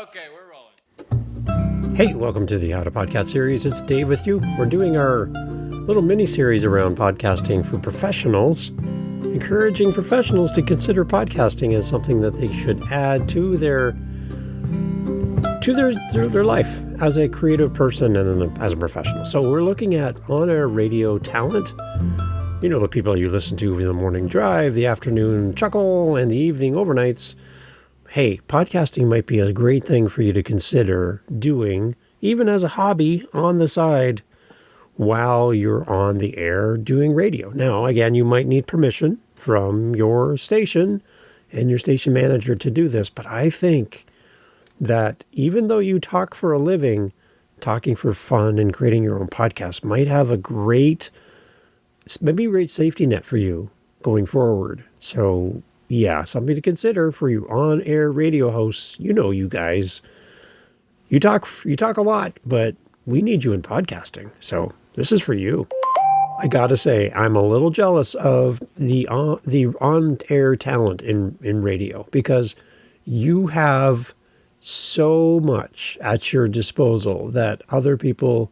Okay, we're rolling. Hey, welcome to the How to Podcast series. It's Dave with you. We're doing our little mini-series around podcasting for professionals, encouraging professionals to consider podcasting as something that they should add to their life as a creative person and as a professional. So we're looking at on-air radio talent. You know, the people you listen to in the morning drive, the afternoon chuckle, and the evening overnights. Hey, podcasting might be a great thing for you to consider doing, even as a hobby on the side while you're on the air doing radio. Now, again, you might need permission from your station and your station manager to do this, but I think that even though you talk for a living, talking for fun and creating your own podcast might have a great safety net for you going forward. So yeah, something to consider for you on-air radio hosts. You know, you guys, you talk a lot, but we need you in podcasting. So this is for you. I gotta say, I'm a little jealous of the on-air talent in radio because you have so much at your disposal that other people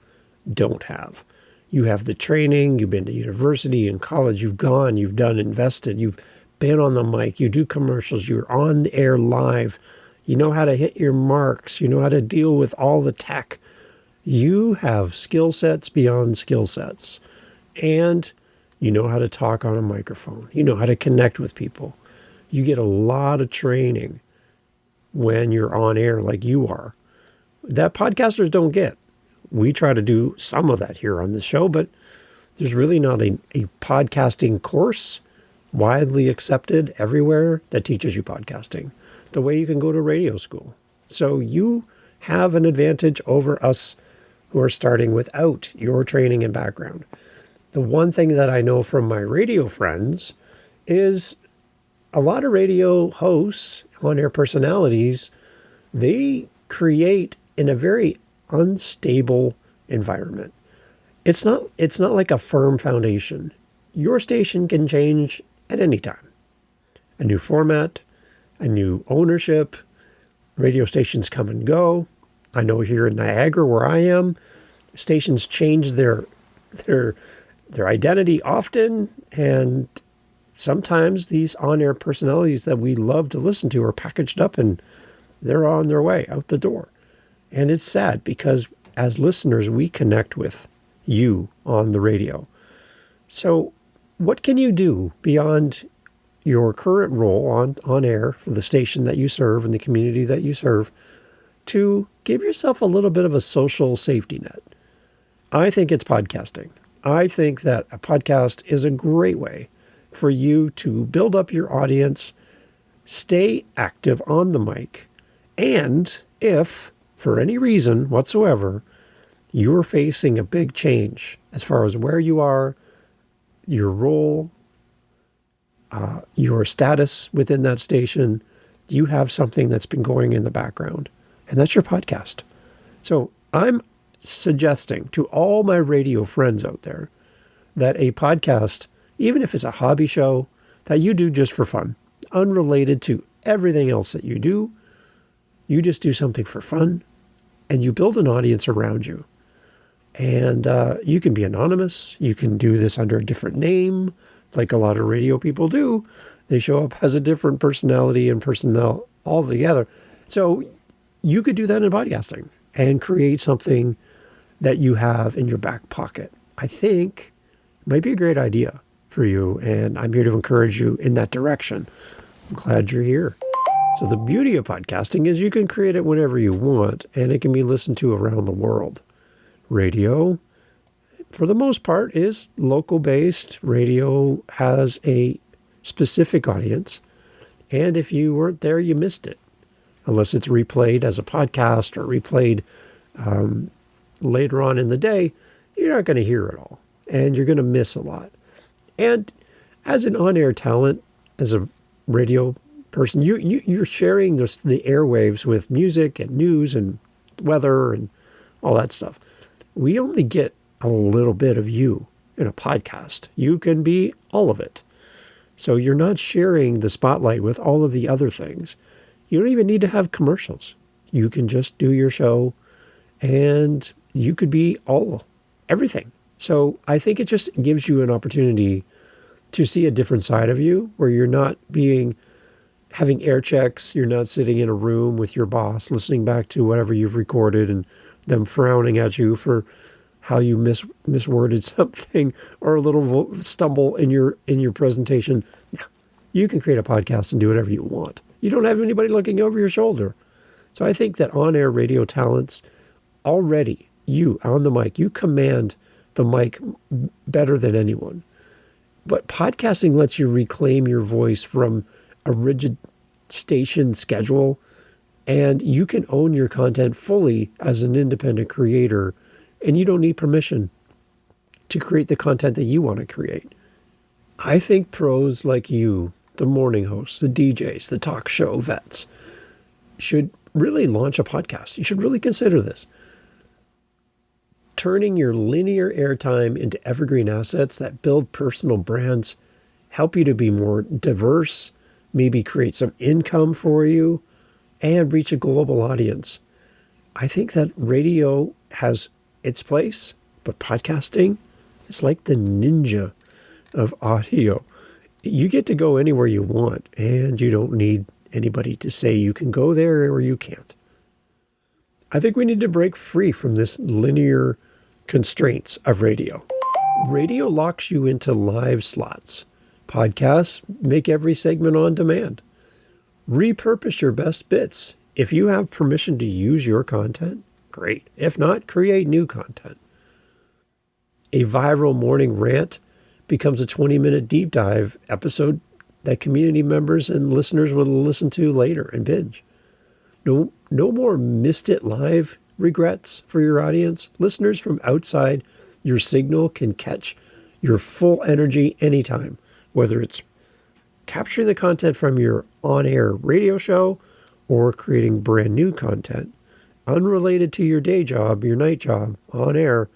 don't have. You have the training, you've been to university and college, you've gone, you've done, invested, you've been on the mic, you do commercials, you're on the air live, you know how to hit your marks, you know how to deal with all the tech. You have skill sets beyond skill sets, and you know how to talk on a microphone. You know how to connect with people. You get a lot of training when you're on air like you are that podcasters don't get. We try to do some of that here on the show, but there's really not a podcasting course widely accepted everywhere that teaches you podcasting the way you can go to radio school. So you have an advantage over us who are starting without your training and background. The one thing that I know from my radio friends is a lot of radio hosts, on-air personalities, they create in a very unstable environment. It's not like a firm foundation. Your station can change at any time. A new format, a new ownership, radio stations come and go. I know here in Niagara where I am, stations change their identity often, and sometimes these on-air personalities that we love to listen to are packaged up and they're on their way out the door. And it's sad because as listeners, we connect with you on the radio. So what can you do beyond your current role on air for the station that you serve and the community that you serve to give yourself a little bit of a social safety net? I think it's podcasting. I think that a podcast is a great way for you to build up your audience, stay active on the mic, and if, for any reason whatsoever, you're facing a big change as far as where you are, your role, your status within that station, you have something that's been going in the background, and that's your podcast. So I'm suggesting to all my radio friends out there that a podcast, even if it's a hobby show that you do just for fun, unrelated to everything else that you do, you just do something for fun and you build an audience around you. And you can be anonymous. You can do this under a different name, like a lot of radio people do. They show up as a different personality and personnel altogether. So you could do that in podcasting and create something that you have in your back pocket. I think it might be a great idea for you, and I'm here to encourage you in that direction. I'm glad you're here. So the beauty of podcasting is you can create it whenever you want, and it can be listened to around the world. Radio, for the most part, is local-based. Radio has a specific audience, and if you weren't there, you missed it. Unless it's replayed as a podcast or replayed later on in the day, you're not going to hear it all, and you're going to miss a lot. And as an on-air talent, as a radio person, you're sharing the airwaves with music and news and weather and all that stuff. We only get a little bit of you in a podcast. You can be all of it. So you're not sharing the spotlight with all of the other things. You don't even need to have commercials. You can just do your show and you could be everything. So I think it just gives you an opportunity to see a different side of you where you're not having air checks. You're not sitting in a room with your boss listening back to whatever you've recorded and them frowning at you for how you misworded something or a little stumble in your presentation. Yeah, you can create a podcast and do whatever you want. You don't have anybody looking over your shoulder. So I think that on-air radio talents, already, you on the mic, you command the mic better than anyone. But podcasting lets you reclaim your voice from a rigid station schedule, and you can own your content fully as an independent creator, and you don't need permission to create the content that you want to create. I think pros like you, the morning hosts, the DJs, the talk show vets, should really launch a podcast. You should really consider this. Turning your linear airtime into evergreen assets that build personal brands, help you to be more diverse, maybe create some income for you, and reach a global audience. I think that radio has its place, but podcasting is like the ninja of audio. You get to go anywhere you want, and you don't need anybody to say you can go there or you can't. I think we need to break free from this linear constraints of radio. Radio locks you into live slots. Podcasts make every segment on demand. Repurpose your best bits. If you have permission to use your content, great. If not, create new content. A viral morning rant becomes a 20-minute deep dive episode that community members and listeners will listen to later and binge. No more missed it live regrets for your audience. Listeners from outside your signal can catch your full energy anytime, whether it's capturing the content from your on-air radio show or creating brand new content unrelated to your day job, your night job, on air.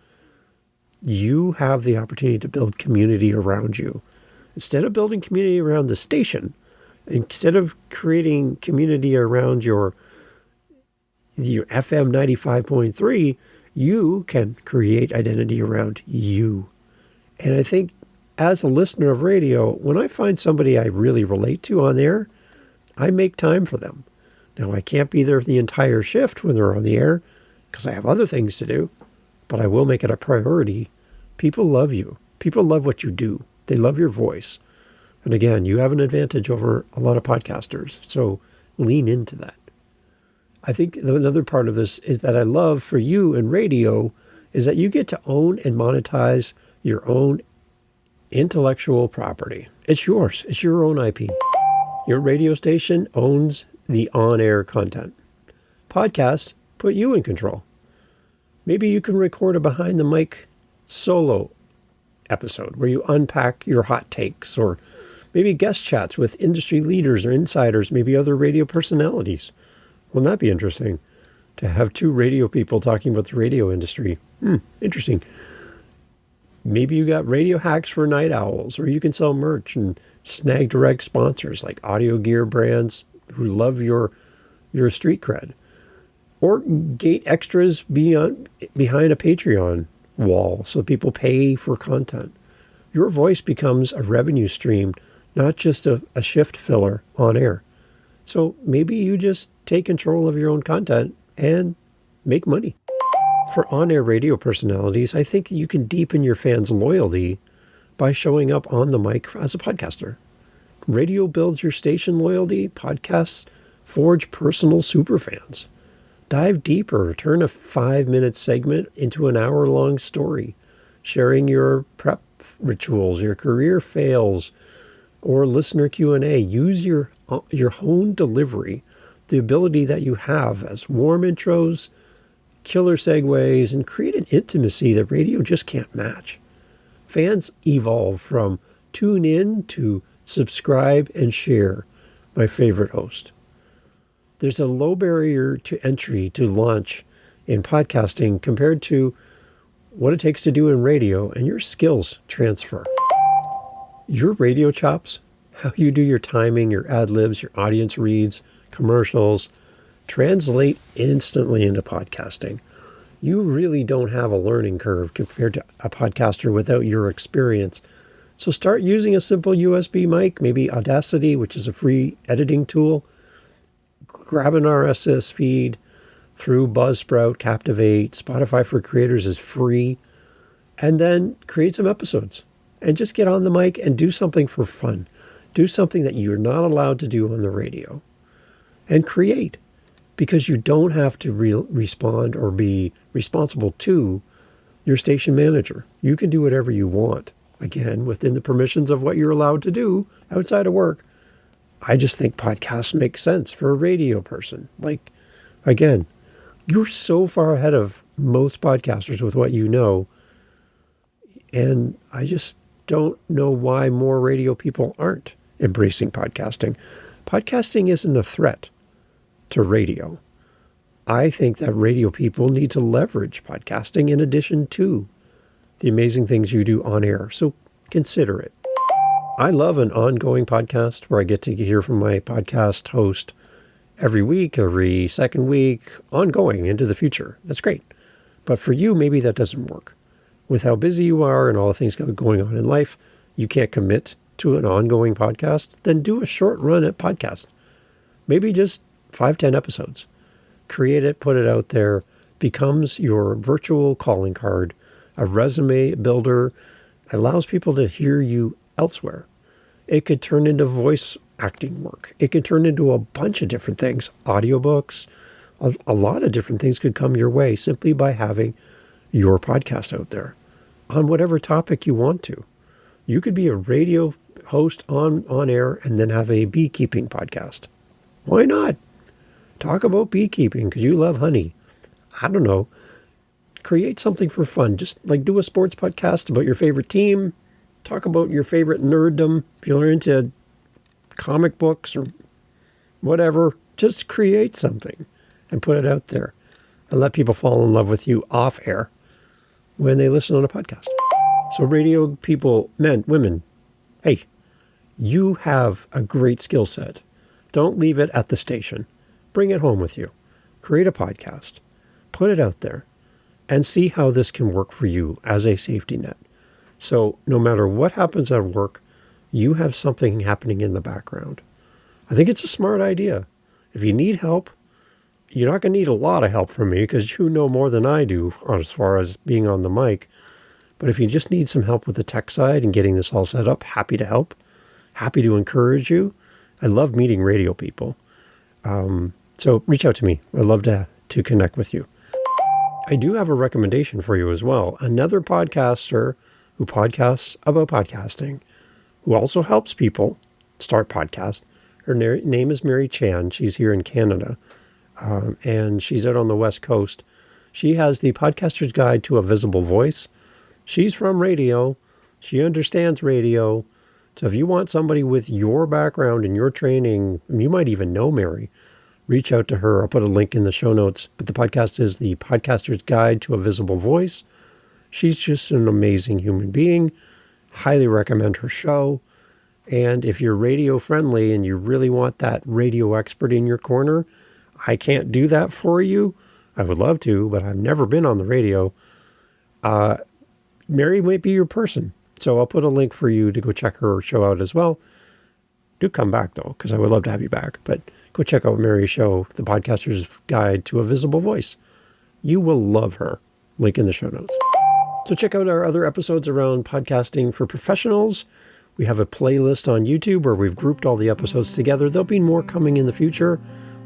You have the opportunity to build community around you. Instead of building community around the station, instead of creating community around your FM 95.3, you can create identity around you. And I think as a listener of radio, when I find somebody I really relate to on air, I make time for them. Now, I can't be there the entire shift when they're on the air because I have other things to do, but I will make it a priority. People love you. People love what you do. They love your voice. And again, you have an advantage over a lot of podcasters, so lean into that. I think another part of this is that I love for you in radio is that you get to own and monetize your own intellectual property. It's yours. It's your own IP. Your radio station owns the on-air content. Podcasts put you in control. Maybe you can record a behind-the-mic solo episode where you unpack your hot takes, or maybe guest chats with industry leaders or insiders, maybe other radio personalities. Wouldn't that be interesting to have two radio people talking about the radio industry? Interesting. Maybe you got radio hacks for night owls, or you can sell merch and snag direct sponsors like audio gear brands who love your street cred, or gate extras behind a Patreon wall so people pay for content. Your voice becomes a revenue stream, not just a shift filler on air. So maybe you just take control of your own content and make money. For on-air radio personalities, I think you can deepen your fans' loyalty by showing up on the mic as a podcaster. Radio builds your station loyalty. Podcasts forge personal superfans. Dive deeper. Turn a 5-minute segment into an hour-long story, sharing your prep rituals, your career fails, or listener Q&A. Use your own delivery, the ability that you have as warm intros, killer segues, and create an intimacy that radio just can't match. Fans evolve from tune in to subscribe and share. My favorite host. There's a low barrier to entry to launch in podcasting compared to what it takes to do in radio, and your skills transfer. Your radio chops, how you do your timing, your ad libs, your audience reads, commercials, translate instantly into podcasting. You really don't have a learning curve compared to a podcaster without your experience. So start using a simple USB mic, maybe Audacity, which is a free editing tool. Grab an RSS feed through Buzzsprout, Captivate. Spotify for Creators is free. And then create some episodes and just get on the mic and do something for fun. Do something that you're not allowed to do on the radio. And create. Because you don't have to respond or be responsible to your station manager. You can do whatever you want. Again, within the permissions of what you're allowed to do outside of work. I just think podcasts make sense for a radio person. Like, again, you're so far ahead of most podcasters with what you know. And I just don't know why more radio people aren't embracing podcasting. Podcasting isn't a threat to radio. I think that radio people need to leverage podcasting in addition to the amazing things you do on air. So consider it. I love an ongoing podcast where I get to hear from my podcast host every week, every second week, ongoing into the future. That's great. But for you, maybe that doesn't work. With how busy you are and all the things going on in life, you can't commit to an ongoing podcast. Then do a short run at podcast. Maybe just 5-10 episodes. Create it, put it out there, becomes your virtual calling card, a resume builder, allows people to hear you elsewhere. It could turn into voice acting work. It could turn into a bunch of different things, audiobooks, a lot of different things could come your way simply by having your podcast out there on whatever topic you want to. You could be a radio host on air and then have a beekeeping podcast. Why not? Talk about beekeeping because you love honey. I don't know. Create something for fun. Just like do a sports podcast about your favorite team. Talk about your favorite nerddom. If you're into comic books or whatever, just create something and put it out there and let people fall in love with you off air when they listen on a podcast. So radio people, men, women, hey, you have a great skill set. Don't leave it at the station. Bring it home with you. Create a podcast. Put it out there and see how this can work for you as a safety net. So no matter what happens at work, you have something happening in the background. I think it's a smart idea. If you need help, you're not going to need a lot of help from me because you know more than I do as far as being on the mic. But if you just need some help with the tech side and getting this all set up, happy to help. Happy to encourage you. I love meeting radio people. So reach out to me. I'd love to connect with you. I do have a recommendation for you as well. Another podcaster who podcasts about podcasting, who also helps people start podcasts. Her name is Mary Chan. She's here in Canada, and she's out on the West Coast. She has the Podcaster's Guide to a Visible Voice. She's from radio. She understands radio. So if you want somebody with your background and your training, you might even know Mary, reach out to her. I'll put a link in the show notes. But the podcast is the Podcaster's Guide to a Visible Voice. She's just an amazing human being. Highly recommend her show. And if you're radio friendly and you really want that radio expert in your corner, I can't do that for you. I would love to, but I've never been on the radio. Mary might be your person. So I'll put a link for you to go check her show out as well. Do come back, though, because I would love to have you back. But go check out Mary's show, The Podcaster's Guide to a Visible Voice. You will love her. Link in the show notes. So check out our other episodes around podcasting for professionals. We have a playlist on YouTube where we've grouped all the episodes together. There'll be more coming in the future,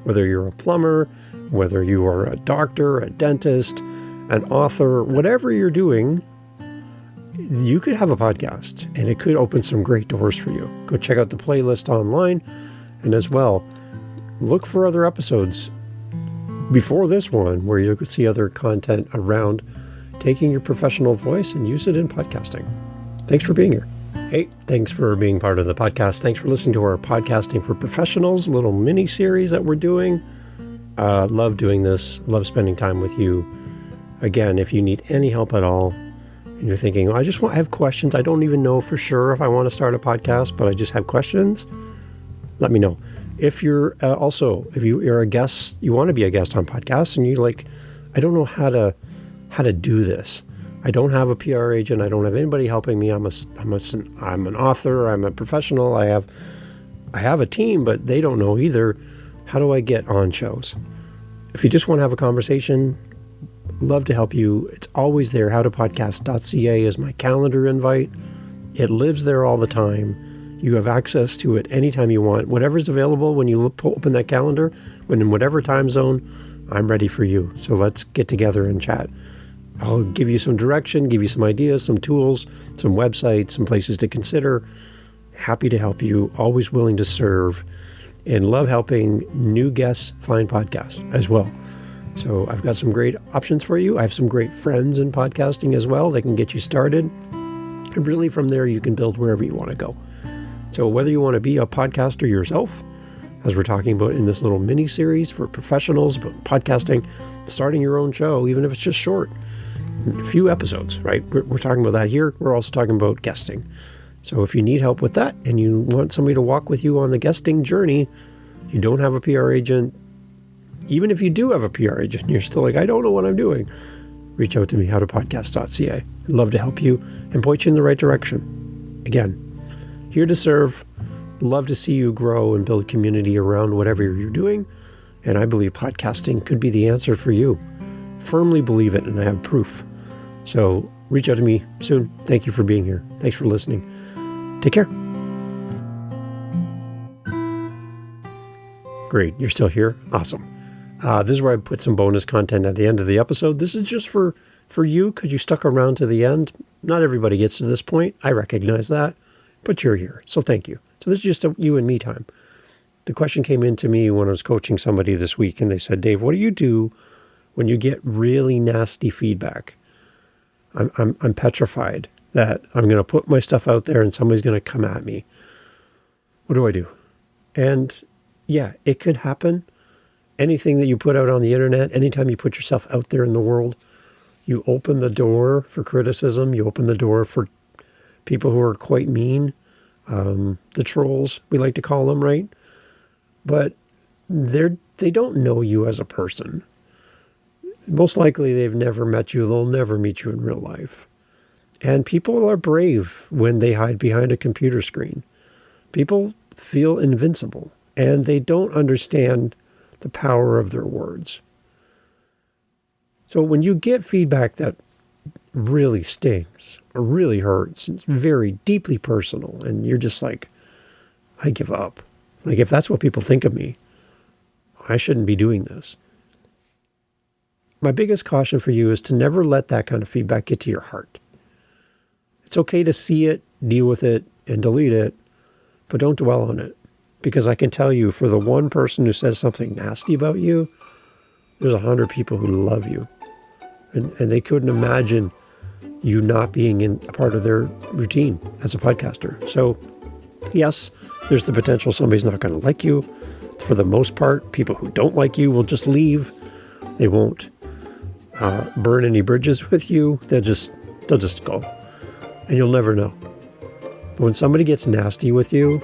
whether you're a plumber, whether you are a doctor, a dentist, an author, whatever you're doing, you could have a podcast and it could open some great doors for you. Go check out the playlist online, and as well, look for other episodes before this one where you could see other content around taking your professional voice and use it in podcasting. Thanks for being here. Hey, thanks for being part of the podcast. Thanks for listening to our Podcasting for Professionals little mini series that we're doing. Love doing this. Love spending time with you. Again, if you need any help at all, and you're thinking, I have questions. I don't even know for sure if I want to start a podcast, but I just have questions. Let me know. if you're if you're a guest, you want to be a guest on podcasts, and you're like, I don't know how to do this. I don't have a PR agent. I don't have anybody helping me. I'm an author. I'm a professional. I have a team, but they don't know either. How do I get on shows? If you just want to have a conversation, love to help you. It's always there. howtopodcast.ca is my calendar invite. It lives there all the time. You have access to it anytime you want. Whatever's available when you open that calendar, when in whatever time zone, I'm ready for you. So let's get together and chat. I'll give you some direction, give you some ideas, some tools, some websites, some places to consider. Happy to help you. Always willing to serve, and love helping new guests find podcasts as well. So I've got some great options for you. I have some great friends in podcasting as well that can get you started. And really from there, you can build wherever you want to go. So whether you want to be a podcaster yourself, as we're talking about in this little mini series for professionals about podcasting, starting your own show, even if it's just short, a few episodes, right? We're talking about that here. We're also talking about guesting. So if you need help with that and you want somebody to walk with you on the guesting journey, you don't have a PR agent, even if you do have a PR agent, you're still like, I don't know what I'm doing. Reach out to me, howtopodcast.ca. I'd love to help you and point you in the right direction. Again, here to serve. Love to see you grow and build community around whatever you're doing. And I believe podcasting could be the answer for you. Firmly believe it, and I have proof. So reach out to me soon. Thank you for being here. Thanks for listening. Take care. Great. You're still here? Awesome. This is where I put some bonus content at the end of the episode. This is just for you because you stuck around to the end. Not everybody gets to this point. I recognize that. But you're here. So thank you. So this is just a you and me time. The question came in to me when I was coaching somebody this week, and they said, Dave, what do you do when you get really nasty feedback? I'm petrified that I'm going to put my stuff out there and somebody's going to come at me. What do I do? And yeah, it could happen. Anything that you put out on the internet, anytime you put yourself out there in the world, you open the door for criticism. You open the door for people who are quite mean, the trolls, we like to call them, right? But they don't know you as a person. Most likely they've never met you. They'll never meet you in real life. And people are brave when they hide behind a computer screen. People feel invincible, and they don't understand the power of their words. So when you get feedback that really stings or really hurts, it's very deeply personal, and you're just like, I give up. Like, if that's what people think of me, I shouldn't be doing this. My biggest caution for you is to never let that kind of feedback get to your heart. It's okay to see it, deal with it, and delete it, but don't dwell on it. Because I can tell you, for the one person who says something nasty about you, there's 100 people who love you. And they couldn't imagine you not being in a part of their routine as a podcaster. So yes, there's the potential somebody's not going to like you. For the most part, people who don't like you will just leave. They won't burn any bridges with you. They'll just go, and you'll never know. But when somebody gets nasty with you,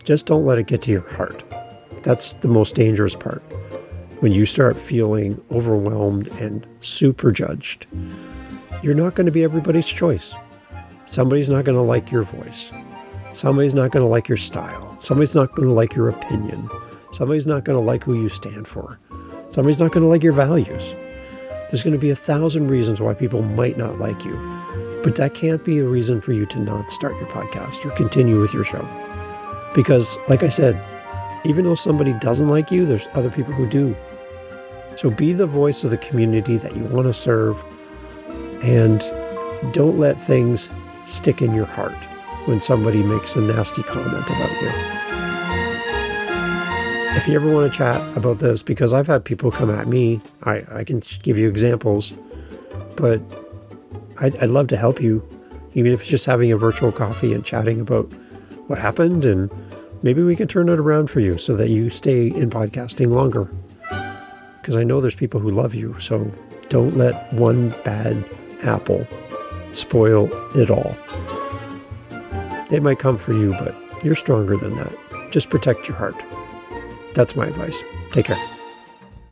just don't let it get to your heart. That's the most dangerous part. When you start feeling overwhelmed and super judged, you're not going to be everybody's choice. Somebody's not going to like your voice. Somebody's not going to like your style. Somebody's not going to like your opinion. Somebody's not going to like who you stand for. Somebody's not going to like your values. There's going to be 1,000 reasons why people might not like you. But that can't be a reason for you to not start your podcast or continue with your show. Because, like I said, even though somebody doesn't like you, there's other people who do. So be the voice of the community that you want to serve, and don't let things stick in your heart when somebody makes a nasty comment about you. If you ever want to chat about this, because I've had people come at me, I can give you examples, but I'd love to help you, even if it's just having a virtual coffee and chatting about what happened, and maybe we can turn it around for you so that you stay in podcasting longer. Because I know there's people who love you, so don't let one bad apple spoil it all. They might come for you, but you're stronger than that. Just protect your heart. That's my advice. Take care.